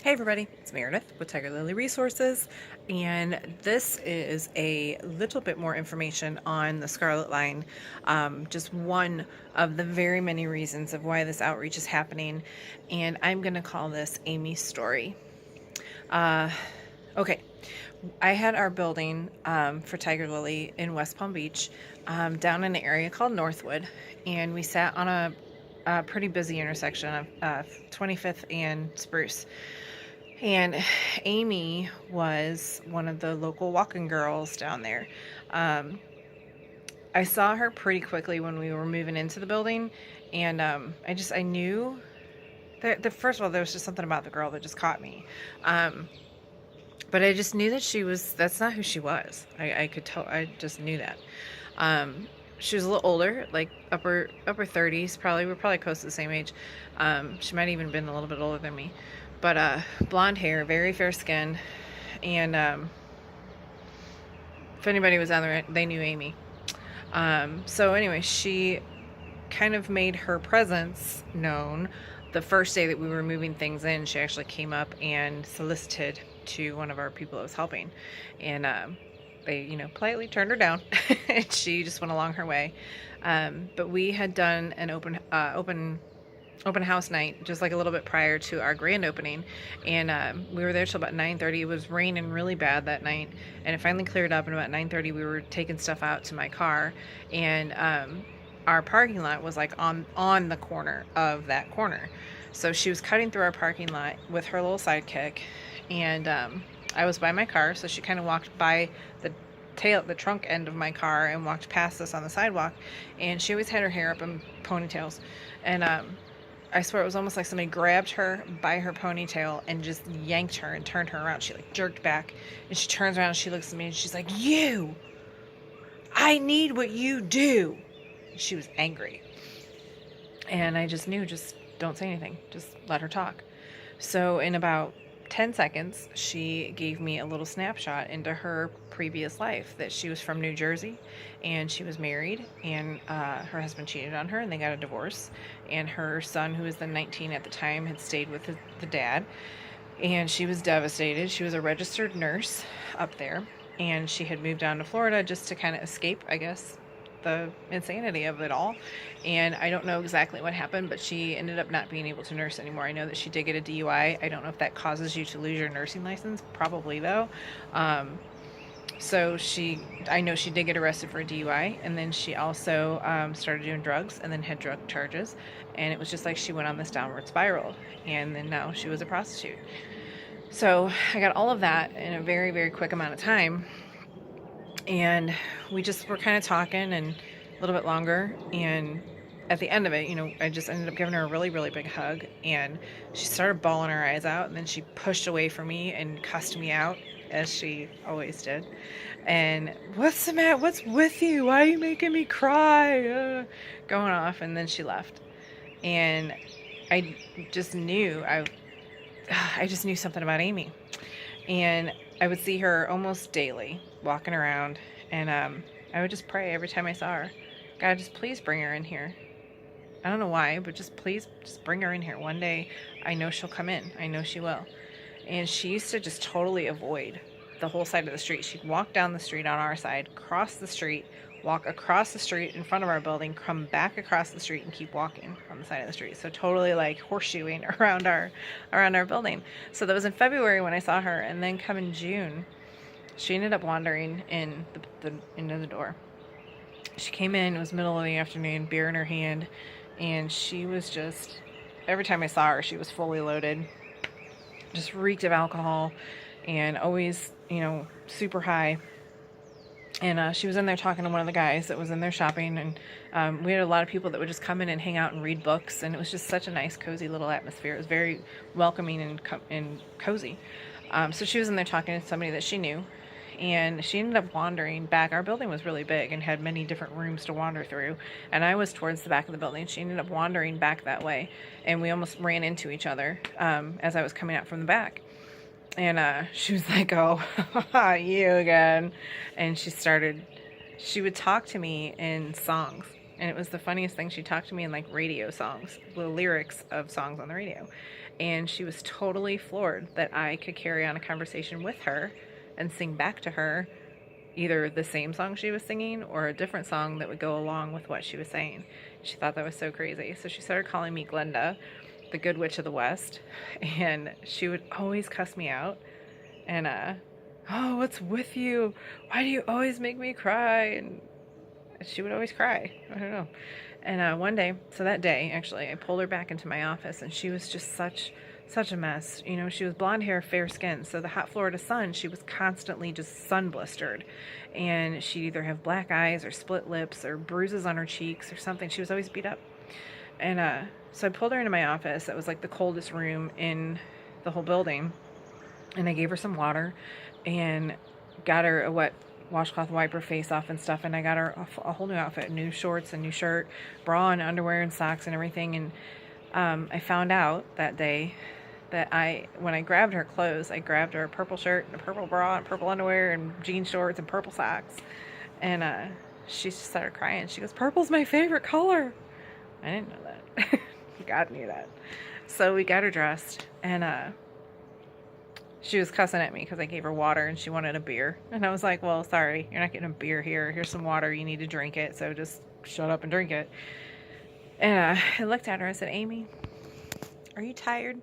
Hey everybody, it's Meredith with Tiger Lily Resources, and this is a little bit more information on the Scarlet Line. Just one of the very many reasons of why this outreach is happening, and I'm going to call this Amy's story. Okay, I had our building for Tiger Lily in West Palm Beach, down in an area called Northwood, and we sat on a pretty busy intersection of 25th and Spruce. And Amy was one of the local walking girls down there. I saw her pretty quickly when we were moving into the building, and I knew that first of all, there was just something about the girl that just caught me. But I just knew that that's not who she was. I could tell, I just knew that. She was a little older, like upper 30s, probably. We're probably close to the same age. She might even been a little bit older than me. But blonde hair, very fair skin, and if anybody was down there, they knew Amy. So anyway, she kind of made her presence known the first day that we were moving things in. She actually came up and solicited to one of our people that was helping, and they, politely turned her down, and she just went along her way. But we had done an open house night just like a little bit prior to our grand opening, and we were there till about 9:30. It was raining really bad that night, and it finally cleared up, and about 9:30 we were taking stuff out to my car, and our parking lot was like on the corner of that corner. So she was cutting through our parking lot with her little sidekick, and I was by my car, so she kind of walked by the trunk end of my car and walked past us on the sidewalk, and she always had her hair up in ponytails, and I swear it was almost like somebody grabbed her by her ponytail and just yanked her and turned her around. She like jerked back, and she turns around and she looks at me and she's like, I need what you do. She was angry. And I just knew, just don't say anything. Just let her talk. So in about 10 seconds, she gave me a little snapshot into her previous life, that she was from New Jersey, and she was married, and her husband cheated on her, and they got a divorce, and her son, who was then 19 at the time, had stayed with the dad, and she was devastated. She was a registered nurse up there, and she had moved down to Florida just to kind of escape, I guess, the insanity of it all. And I don't know exactly what happened, but she ended up not being able to nurse anymore. I know that she did get a DUI. I don't know if that causes you to lose your nursing license. Probably, though. So I know she did get arrested for a DUI, and then she also started doing drugs and then had drug charges, and it was just like she went on this downward spiral, and then now she was a prostitute. So I got all of that in a very, very quick amount of time, and we just were kind of talking and a little bit longer, and at the end of it, I just ended up giving her a really, really big hug, and she started bawling her eyes out, and then she pushed away from me and cussed me out, as she always did. And, what's the matter? What's with you? Why are you making me cry? Going off, and then she left. And I just knew, I just knew something about Amy. And I would see her almost daily walking around, and I would just pray every time I saw her, God, just please bring her in here. I don't know why, but just please, just bring her in here. One day, I know she'll come in. I know she will. And she used to just totally avoid the whole side of the street. She'd walk down the street on our side, cross the street, walk across the street in front of our building, come back across the street, and keep walking on the side of the street. So totally like horseshoeing around our building. So that was in February when I saw her, and then come in June, she ended up wandering in into the door. She came in, it was middle of the afternoon, beer in her hand, and she was just, every time I saw her, she was fully loaded, just reeked of alcohol, and always, super high. And she was in there talking to one of the guys that was in there shopping, and we had a lot of people that would just come in and hang out and read books, and it was just such a nice, cozy little atmosphere. It was very welcoming and cozy. So she was in there talking to somebody that she knew, and she ended up wandering back. Our building was really big and had many different rooms to wander through, and I was towards the back of the building. She ended up wandering back that way, and we almost ran into each other as I was coming out from the back. And she was like, oh, you again. And she would talk to me in songs. And it was the funniest thing. She talked to me in like radio songs, the lyrics of songs on the radio. And she was totally floored that I could carry on a conversation with her and sing back to her either the same song she was singing or a different song that would go along with what she was saying. She thought that was so crazy. So she started calling me Glenda, the Good Witch of the West. And she would always cuss me out. And, oh, what's with you? Why do you always make me cry? And she would always cry. I don't know. And one day, so that day, actually, I pulled her back into my office, and she was just such a mess. You know, she was blonde hair, fair skin. So the hot Florida sun, she was constantly just sun blistered. And she'd either have black eyes or split lips or bruises on her cheeks or something. She was always beat up. And so I pulled her into my office. It was like the coldest room in the whole building. And I gave her some water and got her a wet washcloth, wipe her face off and stuff. And I got her a whole new outfit, new shorts, a new shirt, bra and underwear and socks and everything. And I found out that day that when I grabbed her clothes, I grabbed her a purple shirt and a purple bra and purple underwear and jean shorts and purple socks. And she just started crying. She goes, "Purple's my favorite color." I didn't know that. God knew that. So we got her dressed, and she was cussing at me because I gave her water and she wanted a beer. And I was like, "Well, sorry, you're not getting a beer here. Here's some water. You need to drink it. So just shut up and drink it." And I looked at her. I said, "Amy, are you tired?"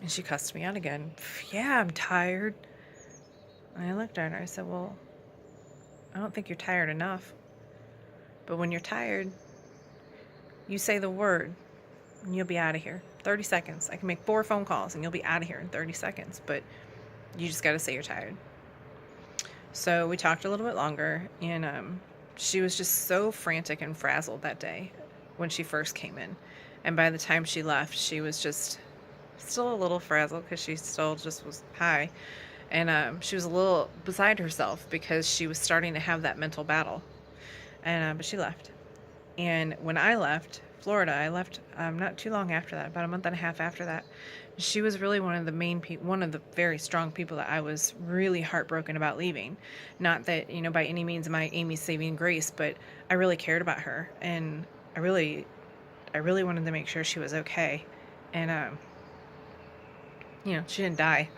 And she cussed me out again. "Yeah, I'm tired." And I looked at her. I said, "Well, I don't think you're tired enough. But when you're tired, you say the word and you'll be out of here. 30 seconds. I can make 4 phone calls and you'll be out of here in 30 seconds. But you just got to say you're tired." So we talked a little bit longer, and she was just so frantic and frazzled that day when she first came in. And by the time she left, she was just still a little frazzled because she still just was high. And she was a little beside herself because she was starting to have that mental battle. And but she left. And when I left Florida, I left not too long after that, about a month and a half after that. She was really one of the main one of the very strong people that I was really heartbroken about leaving. Not that, you know, by any means am I Amy's saving grace, but I really cared about her, and I really wanted to make sure she was okay. And you know, she didn't die.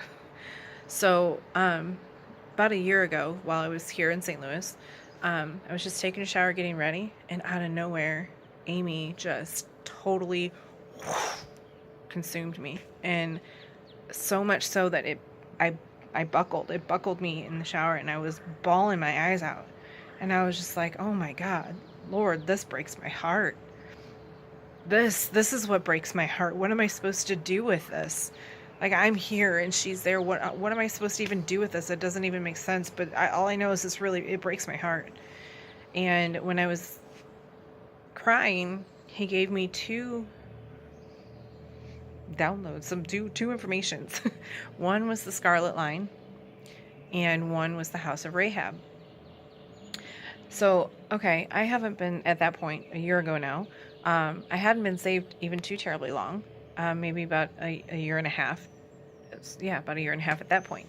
So about a year ago, while I was here in St. Louis, I was just taking a shower, getting ready, and out of nowhere, Amy just totally consumed me. And so much so that I buckled. It buckled me in the shower, and I was bawling my eyes out. And I was just like, "Oh my God, Lord, this breaks my heart. This is what breaks my heart. What am I supposed to do with this? Like, I'm here and she's there. What am I supposed to even do with this? It doesn't even make sense. But all I know is it breaks my heart." And when I was crying, he gave me 2 downloads, two informations. One was the Scarlet Line, and one was the House of Rahab. So, okay, I haven't been at that point a year ago now. I hadn't been saved even too terribly long, maybe about a year and a half. About a year and a half at that point.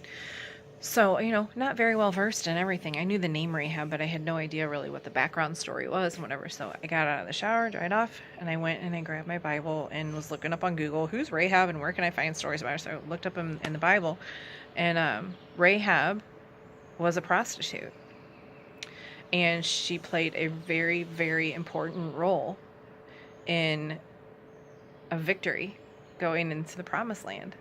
So, you know, not very well versed in everything. I knew the name Rahab, but I had no idea really what the background story was and whatever. So I got out of the shower, dried off, and I went and I grabbed my Bible and was looking up on Google, who's Rahab and where can I find stories about her? So I looked up in the Bible, and Rahab was a prostitute. And she played a very, very important role in a victory going into the promised land.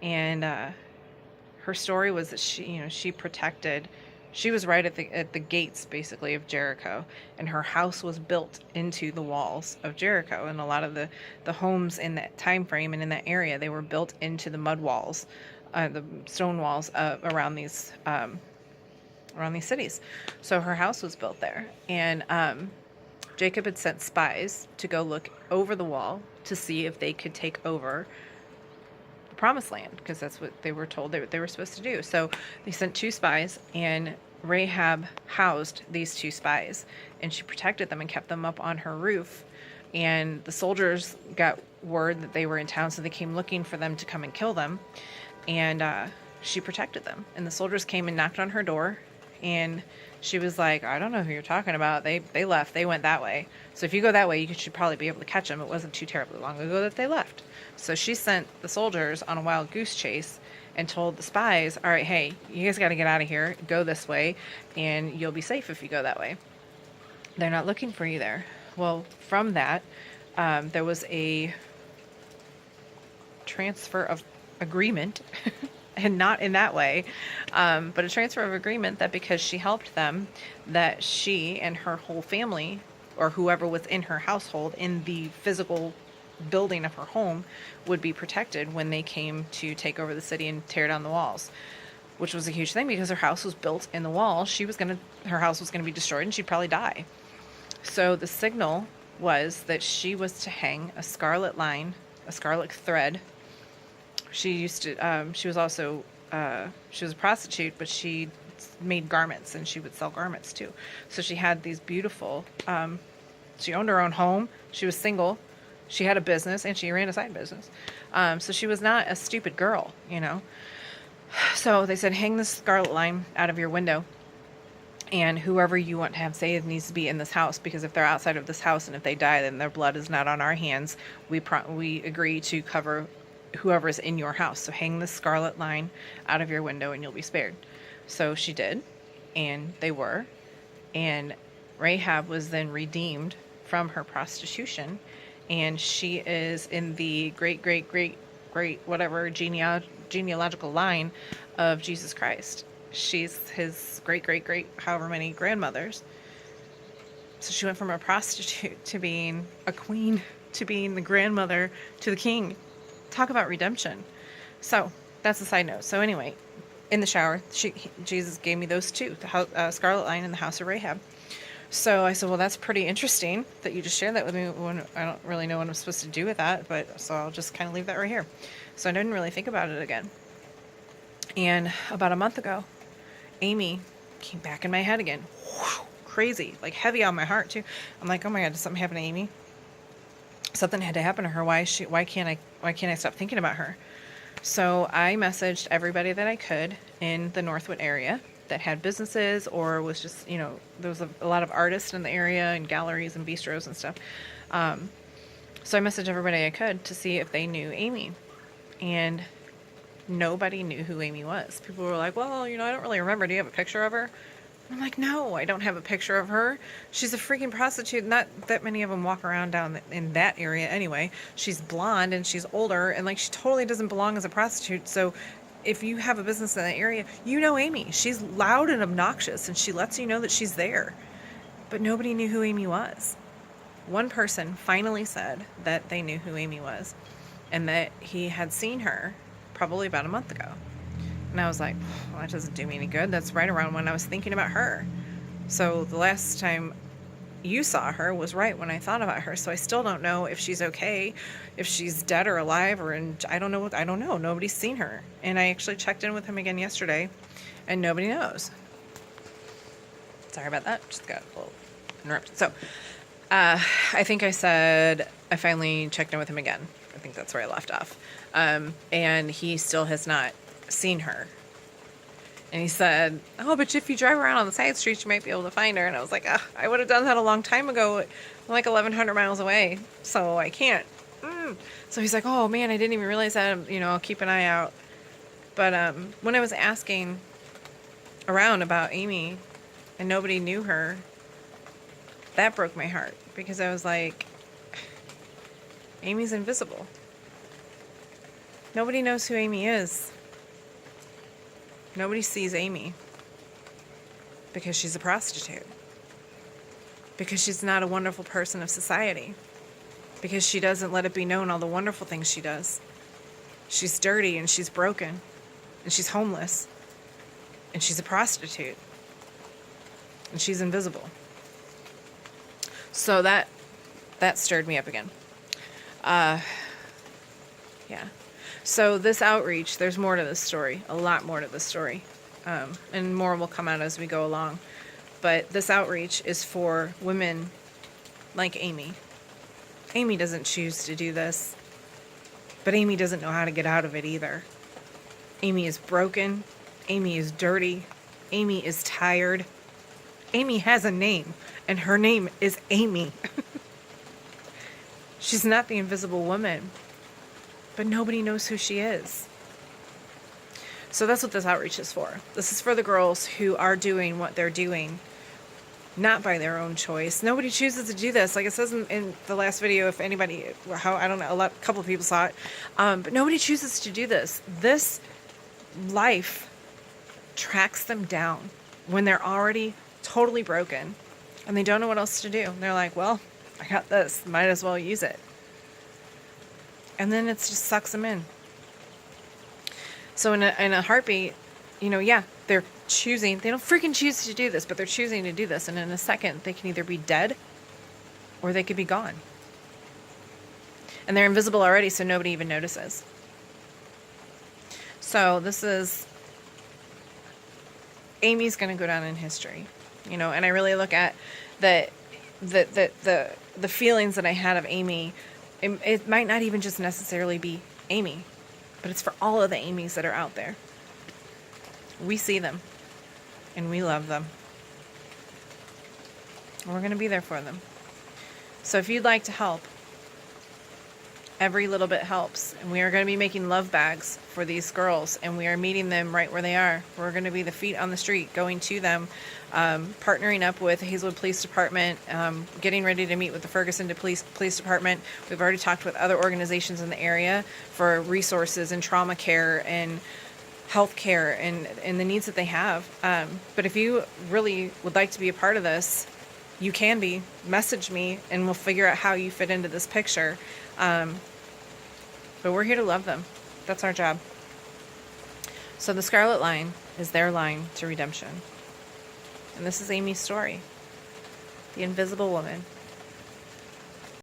And her story was that she protected. She was right at the gates, basically, of Jericho, and her house was built into the walls of Jericho. And a lot of the homes in that time frame and in that area, they were built into the mud walls, the stone walls around these cities. So her house was built there, and Jacob had sent spies to go look over the wall to see if they could take over promised land, because that's what they were told they were supposed to do. So they sent 2 spies, and Rahab housed these 2 spies, and she protected them and kept them up on her roof. And the soldiers got word that they were in town, so they came looking for them to come and kill them. And she protected them. And the soldiers came and knocked on her door, And she was like, I don't know who you're talking about. They left. They went that way. So if you go that way, you should probably be able to catch them. It wasn't too terribly long ago that they left. So she sent the soldiers on a wild goose chase and told the spies, all right, hey, you guys got to get out of here. Go this way, and you'll be safe if you go that way. They're not looking for you there. Well, from that, there was a transfer of agreement, and not in that way, but a transfer of agreement that because she helped them, that she and her whole family, or whoever was in her household in the physical building of her home, would be protected when they came to take over the city and tear down the walls, which was a huge thing because her house was built in the wall. Her house was gonna be destroyed and she'd probably die. So the signal was that she was to hang a scarlet line, a scarlet thread. She was also, she was a prostitute, but she made garments, and she would sell garments too. So she had these beautiful, she owned her own home. She was single. She had a business, and she ran a side business. So she was not a stupid girl, you know. So they said, hang this scarlet line out of your window, and whoever you want to have saved needs to be in this house, because if they're outside of this house and if they die, then their blood is not on our hands. We agree to cover whoever's in your house. So hang the scarlet line out of your window and you'll be spared. So she did, and they were. And Rahab was then redeemed from her prostitution, and she is in the great whatever genealogical line of Jesus Christ. She's his great however many grandmothers. So she went from a prostitute to being a queen, to being the grandmother to the king. Talk about redemption. So that's a side note. So anyway, in the shower, Jesus gave me those two, the Scarlet Line and the House of Rahab. So I said, well, that's pretty interesting that you just shared that with me. When I don't really know what I'm supposed to do with that, but so I'll just kind of leave that right here. So I didn't really think about it again. And about a month ago, Amy came back in my head again. Whew, crazy, like heavy on my heart too. I'm like, oh my God, did something happen to Amy? Something had to happen to her. Why can't I stop thinking about her? So I messaged everybody that I could in the Northwood area that had businesses, or was just, you know, there was a lot of artists in the area and galleries and bistros and stuff. So I messaged everybody I could to see if they knew Amy, and nobody knew who Amy was. People were like, well, you know, I don't really remember. Do you have a picture of her? I'm like, no, I don't have a picture of her. She's a freaking prostitute. Not that many of them walk around down in that area anyway. She's blonde and she's older, and like she totally doesn't belong as a prostitute. So if you have a business in that area, you know Amy. She's loud and obnoxious, and she lets you know that she's there. But nobody knew who Amy was. One person finally said that they knew who Amy was, and that he had seen her probably about a month ago. And I was like, well, that doesn't do me any good. That's right around when I was thinking about her. So the last time you saw her was right when I thought about her. So I still don't know if she's okay, if she's dead or alive, or I don't know. Nobody's seen her. And I actually checked in with him again yesterday, and nobody knows. Sorry about that. Just got a little interrupted. So I think I said I finally checked in with him again. I think that's where I left off. And he still has not seen her. And he said, oh, but if you drive around on the side streets, you might be able to find her. And I was like, I would have done that a long time ago. I'm like 1,100 miles away, so I can't. So he's like, oh man, I didn't even realize that. You know, I'll keep an eye out. But when I was asking around about Amy and nobody knew her, that broke my heart, because I was like, Amy's invisible. Nobody knows who Amy is. Nobody sees Amy because she's a prostitute, because she's not a wonderful person of society, because she doesn't let it be known all the wonderful things she does. She's dirty, and she's broken, and she's homeless, and she's a prostitute, and she's invisible. So that stirred me up again. Yeah. So this outreach, there's more to this story, a lot more to this story, and more will come out as we go along. But this outreach is for women like Amy. Amy doesn't choose to do this, but Amy doesn't know how to get out of it either. Amy is broken. Amy is dirty. Amy is tired. Amy has a name, and her name is Amy. She's not the invisible woman, but nobody knows who she is. So that's what this outreach is for. This is for the girls who are doing what they're doing, not by their own choice. Nobody chooses to do this. Like it says in the last video, if anybody, I don't know, a couple of people saw it, but nobody chooses to do this. This life tracks them down when they're already totally broken and they don't know what else to do. They're like, well, I got this, might as well use it. And then it just sucks them in. So in a heartbeat, you know, yeah, they're choosing, they don't freaking choose to do this, but they're choosing to do this. And in a second, they can either be dead or they could be gone. And they're invisible already, so nobody even notices. So this is, Amy's going to go down in history, you know, and I really look at the feelings that I had of Amy. It might not even just necessarily be Amy, but it's for all of the Amys that are out there. We see them and we love them. And we're going to be there for them. So if you'd like to help, every little bit helps. And we are going to be making love bags for these girls, and we are meeting them right where they are. We're going to be the feet on the street going to them, partnering up with Hazelwood Police Department, getting ready to meet with the Ferguson Police Department. We've already talked with other organizations in the area for resources and trauma care and health care and the needs that they have. But if you really would like to be a part of this, you can be. Message me and we'll figure out how you fit into this picture. But we're here to love them. That's our job. So the Scarlet Line is their line to redemption. And this is Amy's story. The invisible woman.